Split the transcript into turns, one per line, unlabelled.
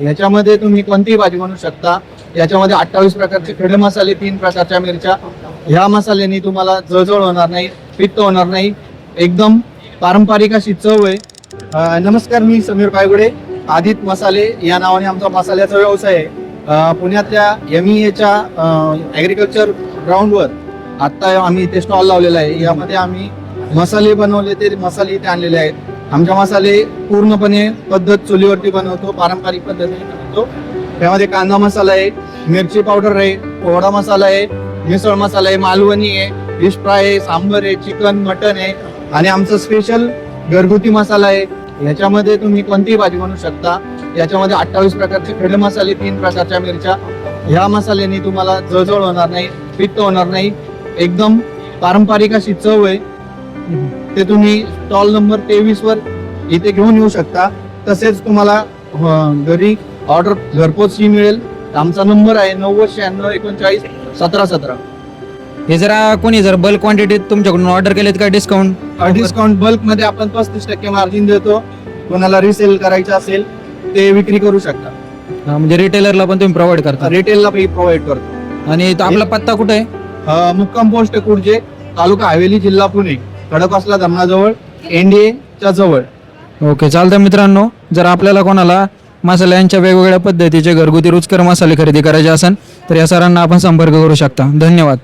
याच्यामध्ये तुम्ही कोणतीही भाजी बनवू शकता। याच्यामध्ये 28 प्रकारचे खडे मसाले, 3 प्रकारच्या मिरच्या। ह्या मसाल्याने तुम्हाला जळजळ होणार नाही, पित्त होणार नाही, एकदम पारंपरिक अशी चव आहे। नमस्कार, मी समीर पायगुडे। आदित मसाले या नावाने आमचा मसाल्याचा व्यवसाय आहे। पुण्यातल्या MEAच्या ॲग्रिकल्चर ग्राउंडवर आता आम्ही इथे स्टॉल लावलेला आहे। यामध्ये आम्ही मसाले बनवले, ते मसाले इथे आणलेले आहेत। आमचे मसाले पूर्णपणे पद्धत चुलीवरती बनवतो, पारंपरिक पद्धतीने बनवतो। त्यामध्ये कांदा मसाला आहे, मिरची पावडर आहे, पोवडा मसाला आहे, मिसळ मसाला आहे, मालवणी आहे, फिश फ्राय आहे, सांबर आहे, चिकन मटन आहे आणि आमचा स्पेशल घरगुती मसाला आहे। याच्यामध्ये तुम्ही कोणतीही भाजी बनवू शकता। याच्यामध्ये 28 प्रकारचे खडे मसाले, 3 प्रकारच्या मिरच्या। ह्या मसाल्याने तुम्हाला जळजळ होणार नाही, पित्त होणार नाही, एकदम पारंपरिक अशी चव आहे। ते तुम्ही स्टॉल नंबर 23 वर इथे घेऊन येऊ शकता। तसेच तुम्हाला घरी ऑर्डर घरपोच मिळेल। आमचा नंबर आहे 9096391717।
हे जरा कोणी जर बल्क क्वांटिटीत तुमच्याकडून ऑर्डर केलेत का
डिस्काउंट बल्क मध्ये आपण 35% मार्जिन देतो। कोणाला रिसेल करायचं असेल ते विक्री करू शकता।
म्हणजे रिटेलरला पण तुम्ही प्रोव्हाइड करता?
रिटेलला प्रोव्हाइड करतो।
आणि आपला पत्ता कुठे आहे?
मुक्काम पोस्ट कुर्जे, तालुका हवेली, जिल्हा पुणे, खडकवासला धरणाजवळ, NDA च्या जवळ।
ओके, चालतं मित्रांनो, जर आपल्याला कोणाला मसाल्यांच्या वेगवेगळ्या पद्धतीचे घरगुती रुचकर मसाले खरेदी करायचे असेल तर या सरांना आपण संपर्क करू शकता। धन्यवाद।